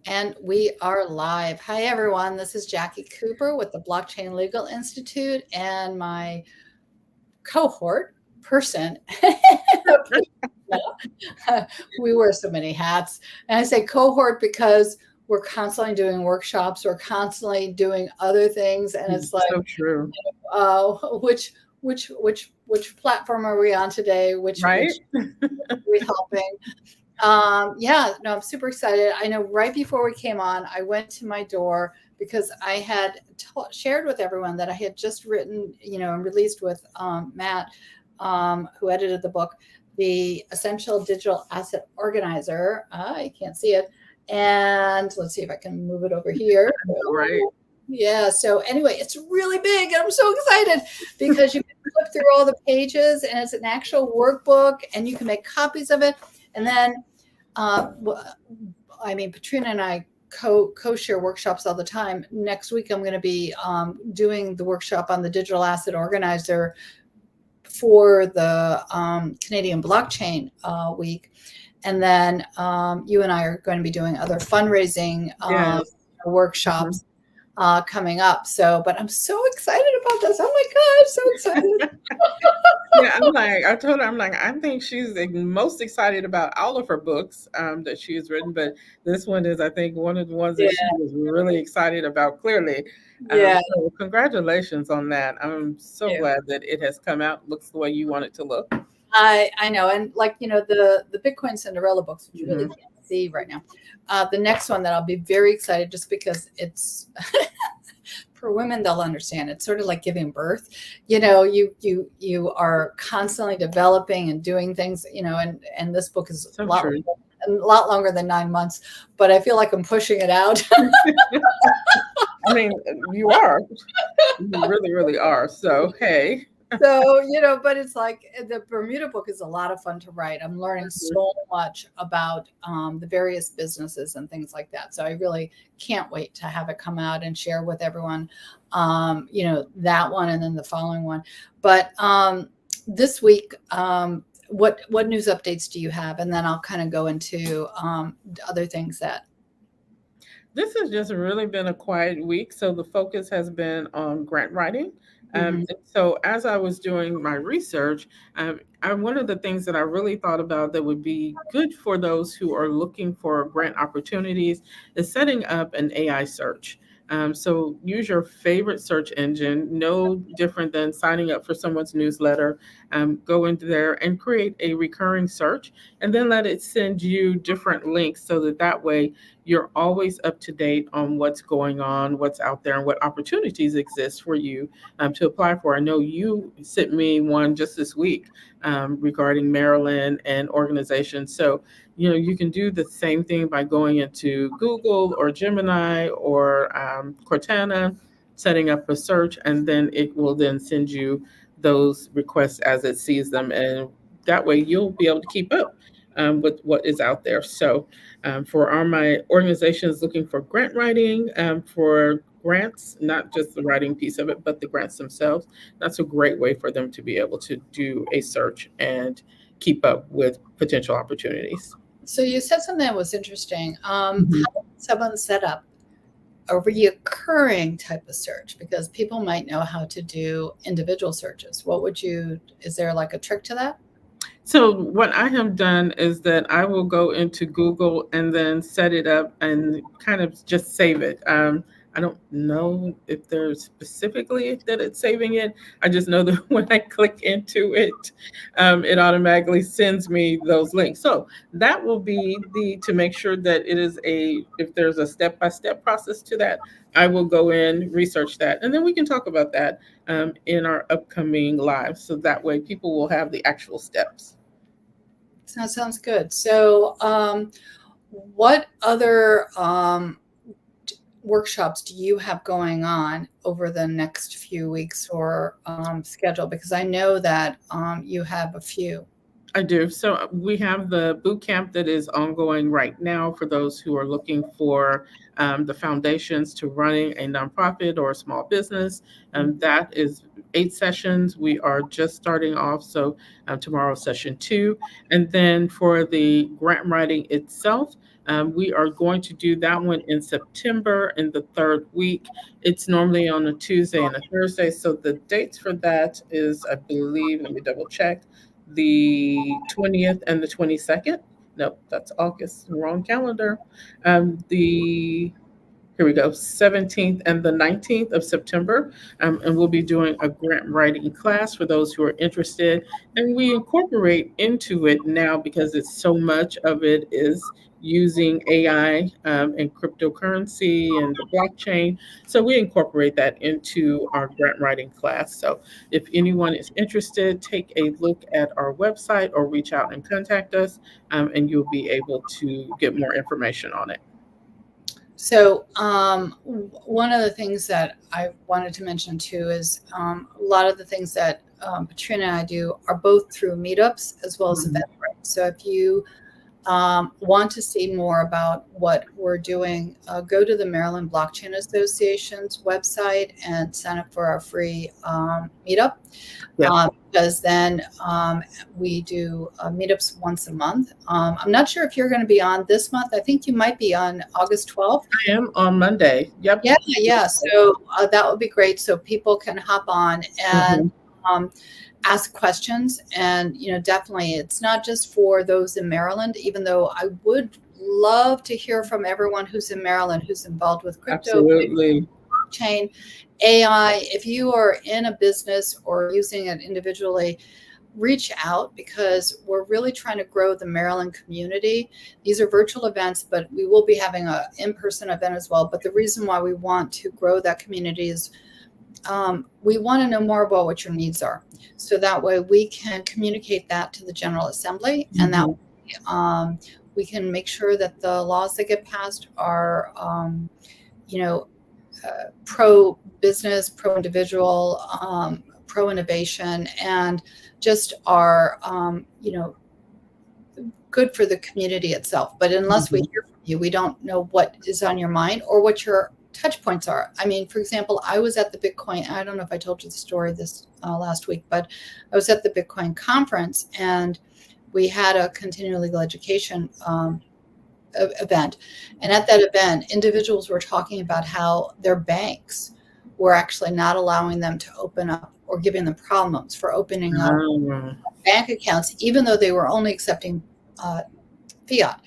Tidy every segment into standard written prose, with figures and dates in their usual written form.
And we are live. Hi, everyone. This is Jackie Cooper with the Blockchain Legal Institute and my cohort person. We wear so many hats. And I say cohort because we're constantly doing workshops, we're constantly doing other things. And it's like, So true. uh, which which platform are we on today? Right? Which are we helping? Yeah, no, I'm super excited. I know right before we came on, I went to my door because I had shared with everyone that I had just written, and released with Matt, who edited the book, The Essential Digital Asset Organizer. I can't see it. And let's see if I can move it over here. Right. Yeah. So anyway, it's really big and I'm so excited because you can flip through all the pages and it's an actual workbook and you can make copies of it. And then, Patrina and I co-share workshops all the time. Next week, I'm going to be doing the workshop on the digital asset organizer for the Canadian blockchain week. And then you and I are going to be doing other fundraising Yes. workshops coming up. So, but I'm so excited about this. Oh my God, so excited. Yeah, I told her, I think she's the most excited about all of her books that she has written, but this one is, I think, one of the ones that Yeah. she was really excited about, clearly. Yeah. So congratulations on that. I'm so Yeah. glad that it has come out, looks the way you want it to look. I know. And the Bitcoin Cinderella books, which you really Mhm. can't see right now. The next one that I'll be very excited just because it's for women, they'll understand. It's sort of like giving birth. You are constantly developing and doing things, and this book is So true. a lot longer than 9 months, but I feel like I'm pushing it out. I mean, you are. You really, really are. So, hey. So, but it's like the Bermuda book is a lot of fun to write. I'm learning so much about the various businesses and things like that. So I really can't wait to have it come out and share with everyone, that one and then the following one. But this week, what news updates do you have? And then I'll kind of go into other things that. This has just really been a quiet week. So the focus has been on grant writing. Mhm. And so as I was doing my research, one of the things that I really thought about that would be good for those who are looking for grant opportunities is setting up an AI search. So use your favorite search engine, no different than signing up for someone's newsletter. Go into there and create a recurring search, and then let it send you different links so that way you're always up to date on what's going on, what's out there, and what opportunities exist for you to apply for. I know you sent me one just this week regarding Maryland and organizations. So, you can do the same thing by going into Google or Gemini or Cortana, setting up a search, and then it will then send you those requests as it sees them. And that way you'll be able to keep up with what is out there. So, for my organizations looking for grant writing, for grants, not just the writing piece of it, but the grants themselves, that's a great way for them to be able to do a search and keep up with potential opportunities. So you said something that was interesting. Mhm. How can someone set up a reoccurring type of search? Because people might know how to do individual searches. Is there like a trick to that? So what I have done is that I will go into Google and then set it up and kind of just save it. I don't know if there's specifically that it's saving it. I just know that when I click into it, it automatically sends me those links. So that will be to make sure that it is if there's a step-by-step process to that, I will go in, research that, and then we can talk about that in our upcoming live. So that way people will have the actual steps. So that sounds good. So, what other workshops do you have going on over the next few weeks or schedule? Because I know that you have a few. I do. So we have the boot camp that is ongoing right now for those who are looking for the foundations to running a nonprofit or a small business. That is 8 sessions. We are just starting off. So tomorrow, session 2. And then for the grant writing itself, we are going to do that one in September in the 3rd week. It's normally on a Tuesday and a Thursday. So the dates for that is, I believe, let me double check, the 20th and the 22nd. Nope, that's August, wrong calendar. The Here we go, 17th and the 19th of September. And we'll be doing a grant writing class for those who are interested. And we incorporate into it now, because it's so much of it is using AI and cryptocurrency and the blockchain. So we incorporate that into our grant writing class. So if anyone is interested, take a look at our website or reach out and contact us, and you'll be able to get more information on it. So one of the things that I wanted to mention too is a lot of the things that Patrina and I do are both through meetups as well as Eventbrite. So if you want to see more about what we're doing, go to the Maryland Blockchain Association's website and sign up for our free meetup. Yeah. Because then we do meetups once a month. I'm not sure if you're going to be on this month. I think you might be on August 12th. I am on Monday. Yep. Yeah. So that would be great. So people can hop on and ask questions. And, definitely it's not just for those in Maryland, even though I would love to hear from everyone who's in Maryland, who's involved with crypto, Absolutely. blockchain, AI. If you are in a business or using it individually, reach out, because we're really trying to grow the Maryland community. These are virtual events, but we will be having an in-person event as well. But the reason why we want to grow that community is we want to know more about what your needs are. So that way we can communicate that to the General Assembly, and that way, we can make sure that the laws that get passed are, pro-business, pro-individual, pro-innovation, and just are, good for the community itself. But unless we hear from you, we don't know what is on your mind or what your touch points are. I mean, for example, I was at the Bitcoin, I don't know if I told you the story this last week, but I was at the Bitcoin conference, and we had a continuing legal education event. And at that event, individuals were talking about how their banks were actually not allowing them to open up, or giving them problems for opening up bank accounts, even though they were only accepting fiat.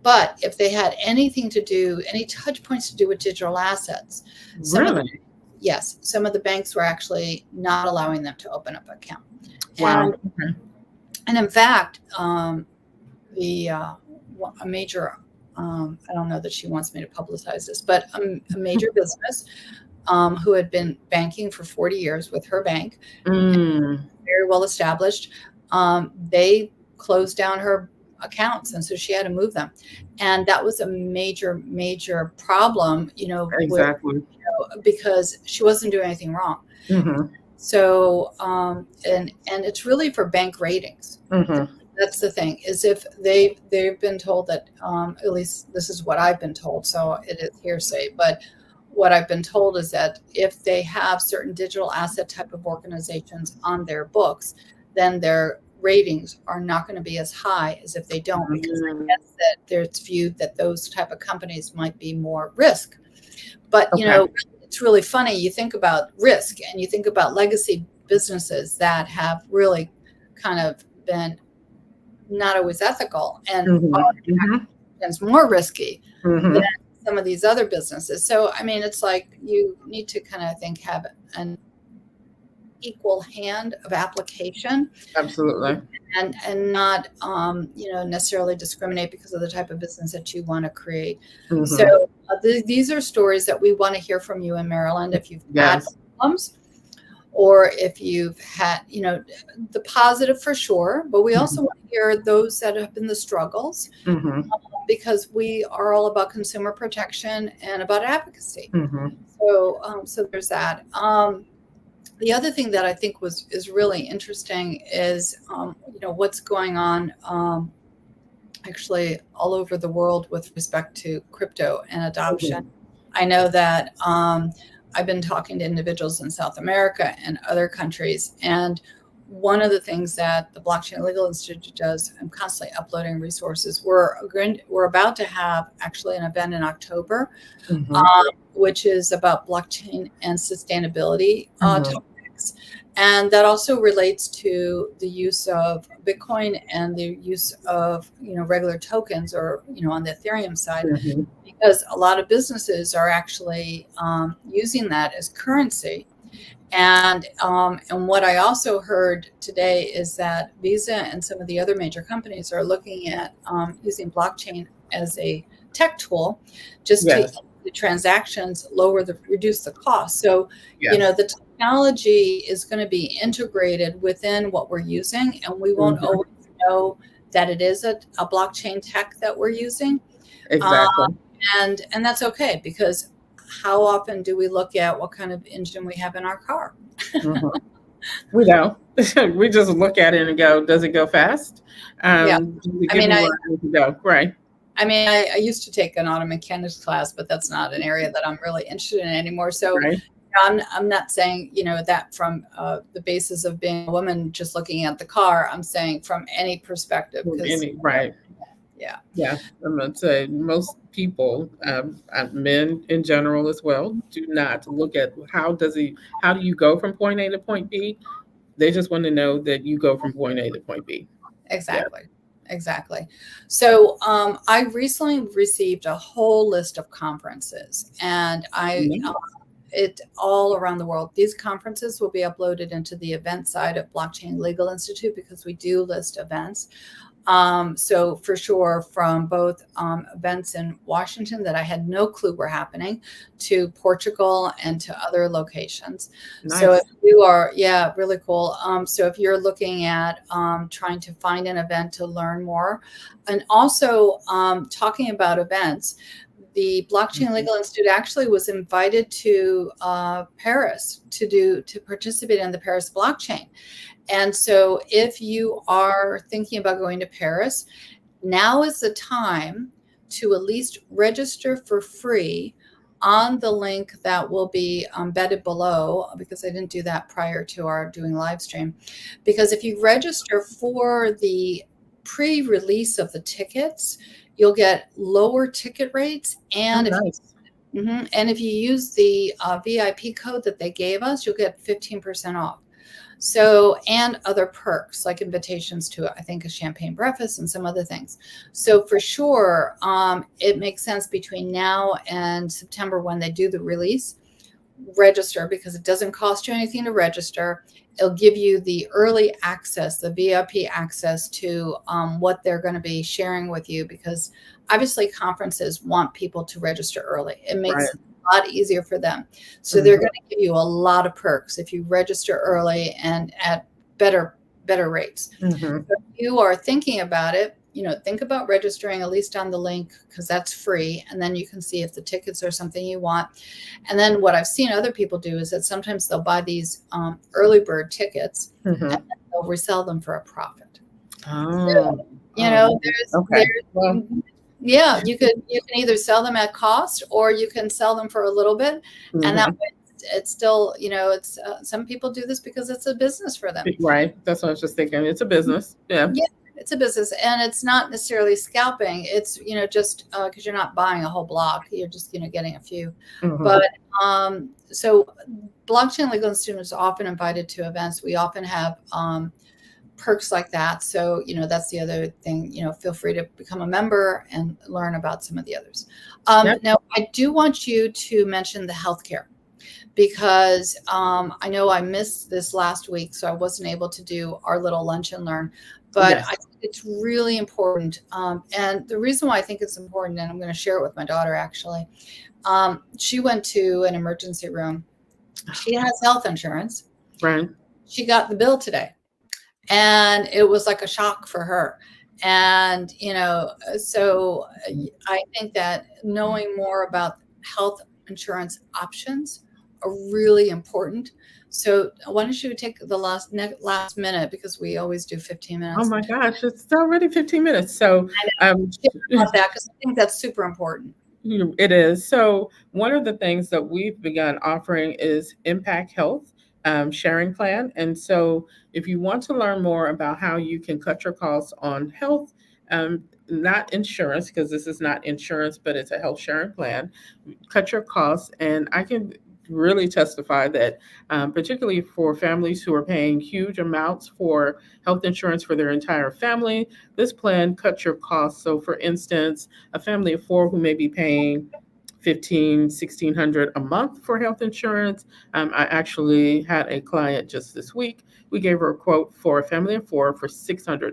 But if they had anything to do, any touch points to do with digital assets, some of the banks were actually not allowing them to open up an account. Wow. And in fact, a major, I don't know that she wants me to publicize this, but a major business who had been banking for 40 years with her bank, very well established, they closed down her accounts, and so she had to move them, and that was a major problem, Exactly. because she wasn't doing anything wrong. So and it's really for bank ratings. That's the thing, is if they've been told that, at least this is what I've been told, so it is hearsay, but what I've been told is that if they have certain digital asset type of organizations on their books, then their ratings are not going to be as high as if they don't, because I guess that there's viewed that those type of companies might be more risk. But it's really funny. You think about risk, and you think about legacy businesses that have really kind of been not always ethical, and it's more risky than some of these other businesses. So I mean, it's like you need to kind of have an equal hand of application. Absolutely. And not necessarily discriminate because of the type of business that you want to create. So these are stories that we want to hear from you in Maryland. If you've had problems, or if you've had the positive, for sure, but we also want to hear those that have been the struggles, because we are all about consumer protection and about advocacy. So there's that. the other thing that I think is really interesting is, what's going on actually all over the world with respect to crypto and adoption. I know that I've been talking to individuals in South America and other countries, and one of the things that the Blockchain Legal Institute does, I'm constantly uploading resources. We're about to have actually an event in October, which is about blockchain and sustainability topics. And that also relates to the use of Bitcoin and the use of, regular tokens, or, on the Ethereum side, because a lot of businesses are actually using that as currency. And what I also heard today is that Visa and some of the other major companies are looking at using blockchain as a tech tool, just to the transactions reduce the cost. So, the technology is going to be integrated within what we're using, and we won't always know that it is a blockchain tech that we're using. Exactly. And that's okay, because how often do we look at what kind of engine we have in our car? We don't. We just look at it and go, does it go fast? Yeah. Right. I mean, I used to take an auto mechanics class, but that's not an area that I'm really interested in anymore. So I'm not saying, that from the basis of being a woman just looking at the car. I'm saying from any perspective. Right. Yeah. Yeah. I'm going to say most people, men in general as well, do not look at how do you go from point A to point B. They just want to know that you go from point A to point B. Exactly. Yeah. Exactly. So I recently received a whole list of conferences, and it all around the world. These conferences will be uploaded into the event side of Blockchain Legal Institute, because we do list events. So for sure, from both events in Washington that I had no clue were happening, to Portugal and to other locations. Nice. So if you are, really cool. So if you're looking at trying to find an event to learn more, and also talking about events, the Blockchain Legal Institute actually was invited to Paris to participate in the Paris blockchain. And so if you are thinking about going to Paris, now is the time to at least register for free on the link that will be embedded below, because I didn't do that prior to our doing live stream. Because if you register for the pre-release of the tickets, you'll get lower ticket rates. And and if you use the VIP code that they gave us, you'll get 15% off. So, and other perks like invitations to, I think, a champagne breakfast and some other things. So for sure, it makes sense between now and September, when they do the release, register, because it doesn't cost you anything to register. It'll give you the early access, the VIP access to what they're going to be sharing with you, because obviously conferences want people to register early. It makes it a lot easier for them. So they're going to give you a lot of perks if you register early and at better rates. So if you are thinking about it, think about registering at least on the link, because that's free. And then you can see if the tickets are something you want. And then what I've seen other people do is that sometimes they'll buy these early bird tickets and then they'll resell them for a profit. So, you can either sell them at cost, or you can sell them for a little bit. And that way it's still, it's some people do this because it's a business for them. Right. That's what I was just thinking. It's a business. Yeah. It's a business, and it's not necessarily scalping. It's, just because you're not buying a whole block, you're just, getting a few. But so Blockchain Legal Institute is often invited to events. We often have perks like that. So, that's the other thing, feel free to become a member and learn about some of the others. Now, I do want you to mention the healthcare, because I know I missed this last week, so I wasn't able to do our little lunch and learn. But I think it's really important. And the reason why I think it's important, and I'm going to share it with my daughter, actually, she went to an emergency room. She has health insurance. Right. She got the bill today, and it was like a shock for her. And, so I think that knowing more about health insurance options are really important. So why don't you take the last minute, because we always do 15 Oh minutes. my gosh, it's already 15 minutes. So um, Share about that, because I think that's super important. it is. So one of the things that we've begun offering is Impact Health sharing plan. And so if you want to learn more about how you can cut your costs on health, not insurance, because this is not insurance, but it's a health sharing plan, cut your costs. And I can really testify that, particularly for families who are paying huge amounts for health insurance for their entire family, this plan cuts your costs. So, for instance, a family of four who may be paying 1600 a month for health insurance. I actually had a client just this week. We gave her a quote for a family of four for $600.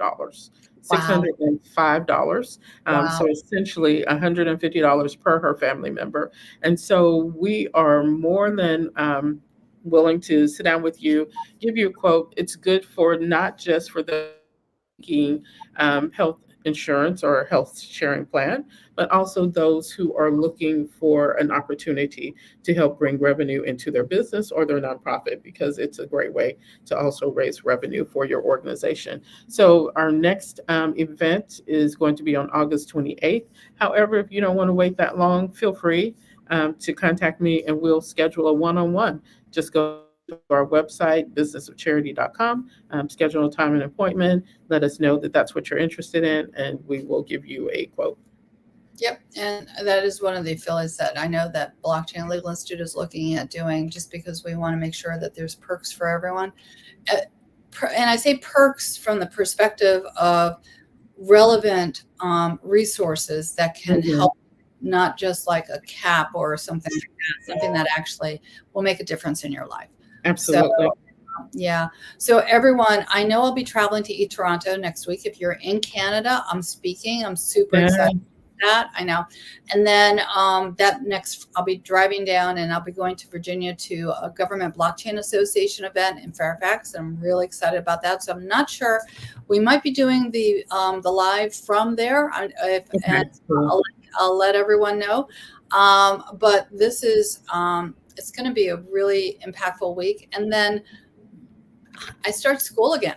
Wow. $605. Wow. So essentially $150 per her family member. And so we are more than willing to sit down with you, give you a quote. It's good for not just for the seeking health insurance or health sharing plan, but also those who are looking for an opportunity to help bring revenue into their business or their nonprofit, because it's a great way to also raise revenue for your organization. So our next event is going to be on August 28th. However, if you don't want to wait that long, feel free to contact me and we'll schedule a one-on-one. Just go to our website, businessofcharity.com, schedule a time and appointment, let us know that that's what you're interested in, and we will give you a quote. Yep. And that is one of the affiliates that I know that Blockchain Legal Institute is looking at doing, just because we want to make sure that there's perks for everyone. And I say perks from the perspective of relevant resources that can Mhm. help, not just like a cap or something like that, something that actually will make a difference in your life. So Absolutely. yeah. So everyone, I know I'll be traveling to EthToronto next week. If you're in Canada, I'm speaking. I'm super Yeah. excited about that. I know. And then that next, I'll be driving down and I'll be going to Virginia to a Government Blockchain Association event in Fairfax. I'm really excited about that. So I'm not sure. We might be doing the live from there. Okay. And Cool. I'll let everyone know. But this is it's going to be a really impactful week. And then I start school again.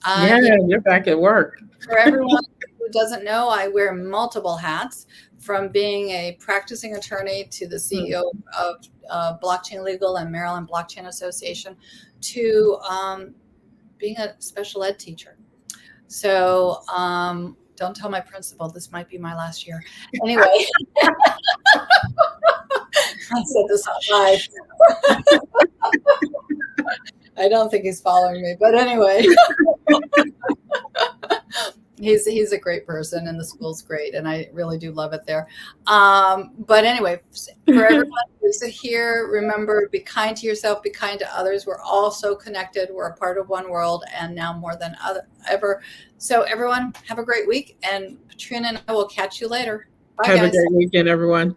Yeah, you're back at work. For everyone who doesn't know, I wear multiple hats, from being a practicing attorney to the CEO of Blockchain Legal and Maryland Blockchain Association, to being a special ed teacher. So don't tell my principal, this might be my last year. Anyway, I said this live. I don't think he's following me, but anyway. He's a great person, and the school's great, and I really do love it there. But anyway, for everyone who's here, remember, be kind to yourself, be kind to others. We're all so connected. We're a part of one world, and now more than ever. So everyone, have a great week, and Patrina and I will catch you later. Bye, Have a guys. great weekend, everyone.